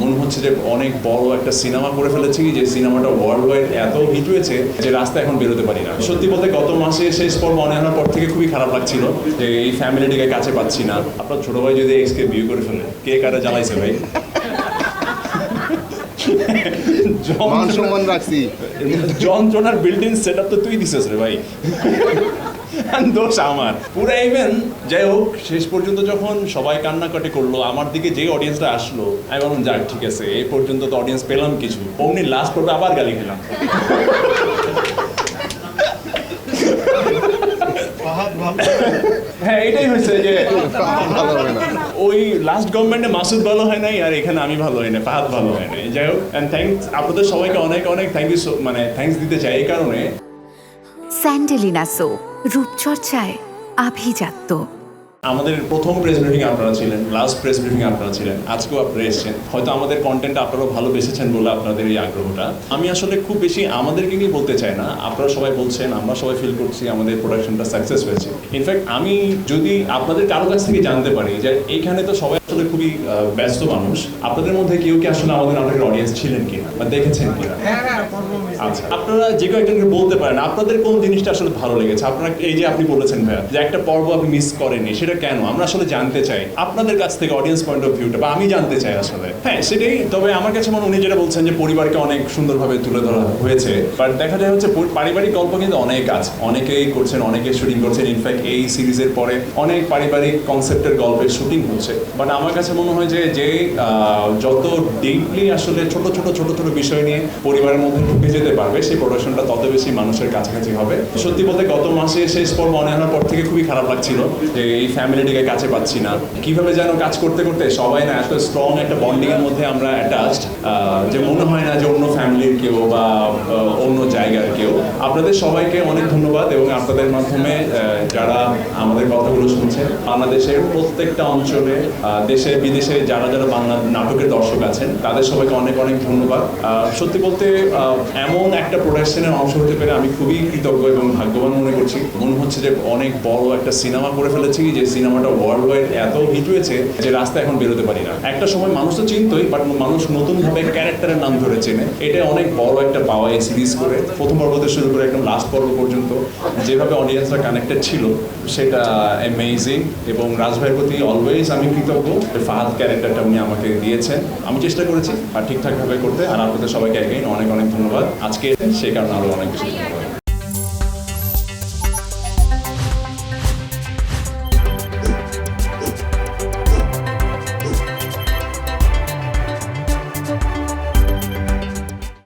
মনে হচ্ছে যে অনেক বড় একটা সিনেমা করে ফেলেছি, যে সিনেমাটা ওয়ার্ল্ড ওয়াইড এত হিট হয়েছে যে রাস্তা এখন বেরোতে পারি না। সত্যি বলতে গত মাসে শেষ পর্ব মনে হওয়ার পর থেকে খুবই খারাপ লাগছিল যে এই ফ্যামিলিটিকে কাছে পাচ্ছি না। আপনার ছোট ভাই যদি এক্সকে বিয়ে করে ফেলে, কে কারা জ্বালাইছে ভাই? যন্ত্রণার বিল্ডিং সেট আপ তো তুই দিছিস রে ভাই, দোষ আমার পুরো। ইভেন যাই হোক, শেষ পর্যন্ত যখন সবাই কান্নাকাটি করলো, আমার দিকে যে অডিয়েন্সটা আসলো, আমি বললাম যাক ঠিক আছে, এই পর্যন্ত তো অডিয়েন্স পেলাম কিছু। অমনি লাস্ট পর্বে আবার গালি খেলাম। হ্যাঁ, এটাই হয়েছে যে ওই লাস্ট গভর্নমেন্টে মাসুদ ভালো হয় নাই, আর এখানে আমি ভালো হয় না, ফাহাদ ভালো হয় নাই। যাই হোক, অ্যান্ড থ্যাংকস আপনাদের সবাইকে অনেক অনেক থ্যাংক ইউ, মানে থ্যাংকস দিতে চাই এই কারণে। স্যান্ডেলিনা সো, রূপচর্চায় আভিজাত্য। আমাদের প্রথম প্রেস ব্রিফিং আপনারা ছিলেন, লাস্ট প্রেস ব্রিফিং আপনারা ছিলেন, আজকেও আপনারা এসেছেন। হয়তো আমাদের কন্টেন্ট আপনারাও ভালোবেসেছেন বলে আপনাদের এই আগ্রহটা। আমি আসলে খুব বেশি আমাদেরকে নিয়ে বলতে চাই না, আপনারা সবাই বলছেন, আমরা সবাই ফিল করছি আমাদের প্রোডাকশনটা সাকসেস হয়েছে। ইনফ্যাক্ট আমি যদি আপনাদের কারো কাছ থেকে জানতে পারি যে এইখানে তো সবাই আসলে খুবই ব্যস্ত মানুষ, আপনাদের মধ্যে কেউ কি আসলে আমাদের নাটকের অডিয়েন্স ছিলেন কিনা বা দেখেছেন কিনা? আচ্ছা, আপনারা যে কয়েকজনকে বলতে পারেন আপনাদের কোন জিনিসটা আসলে ভালো লেগেছে। আপনারা এই যে আপনি বলেছেন ভাইয়া যে একটা পর্ব আপনি মিস করেননি, সেটা কেন? আমরা আসলে জানতে চাই আপনাদের কাছ থেকে, অডিয়েন্স পয়েন্ট অফ ভিউটা, বা আমি জানতে চাই আসলে। হ্যাঁ, সেটাই। তবে আমার কাছে মনে, উনি যেটা বলছেন যে পরিবারকে অনেক সুন্দরভাবে তুলে ধরা হয়েছে, বাট দেখা যায় হচ্ছে পারিবারিক গল্প কিন্তু অনেক আছে, অনেকেই করছেন, অনেকে শুটিং করছেন। ইনফ্যাক্ট এই সিরিজের পরে অনেক পারিবারিক কনসেপ্টের গল্পের শুটিং হচ্ছে। বাট আমার কাছে মনে হয় যে যত ডিপলি আসলে ছোট ছোট বিষয় নিয়ে পরিবারের মধ্যে ঢুকে যেতে পারবে, সেই প্রোডাকশনটা তত বেশি মানুষের কাছাকাছি হবে। সত্যি বলতে গত মাসে শেষ পর্ব মনে হওয়ার পর থেকে খুবই খারাপ লাগছিল যে এই ফ্যামিলিটিকে কাছে পাচ্ছি না। কিভাবে যেন কাজ করতে করতে সবাই না এত স্ট্রং একটা বন্ডিং এর মধ্যে আমরা অ্যাটাচড, যে মনে হয় না যে অন্য ফ্যামিলির কেউ বা অন্য জায়গার কেউ। আপনাদের সবাইকে অনেক ধন্যবাদ, এবং আপনাদের মাধ্যমে যারা আমাদের কথাগুলো শুনছেন, বাংলাদেশের প্রত্যেকটা অঞ্চলে, দেশে বিদেশে যারা যারা বাংলা নাটকের দর্শক আছেন, তাদের সবাইকে অনেক অনেক ধন্যবাদ। সত্যি বলতে এমন একটা প্রোডাকশনের অংশ হতে পেরে আমি খুবই কৃতজ্ঞ এবং ভাগ্যবান মনে করছি। মনে হচ্ছে যে অনেক বড় একটা সিনেমা করে ফেলেছি, যে সিনেমাটা ওয়ার্ল্ড ওয়াইড এত হিট হয়েছে যে রাস্তা এখন বেরোতে পারি না। একটা সময় মানুষ তো চিনতই, বাট মানুষ নতুনভাবে ক্যারেক্টারের নাম ধরে চেনে। এটা অনেক বড় একটা পাওয়া এই সিরিজ করে, প্রথম পর্ব থেকে শুরু করে একদম লাস্ট পর্ব পর্যন্ত যেভাবে অডিয়েন্সরা কানেক্টেড ছিল, সেটা অ্যামেজিং। এবং রাজভাইয়ের প্রতি অলওয়েজ আমি কৃতজ্ঞ। ফাহাদ ক্যারেক্টারটা উনি আমাকে দিয়েছেন, আমি চেষ্টা করেছি আর ঠিকঠাকভাবে করতে। আর আপনাদের সবাইকে অনেক অনেক ধন্যবাদ। আজকে সেই কারণে আরও অনেক বেশি ধন্যবাদ।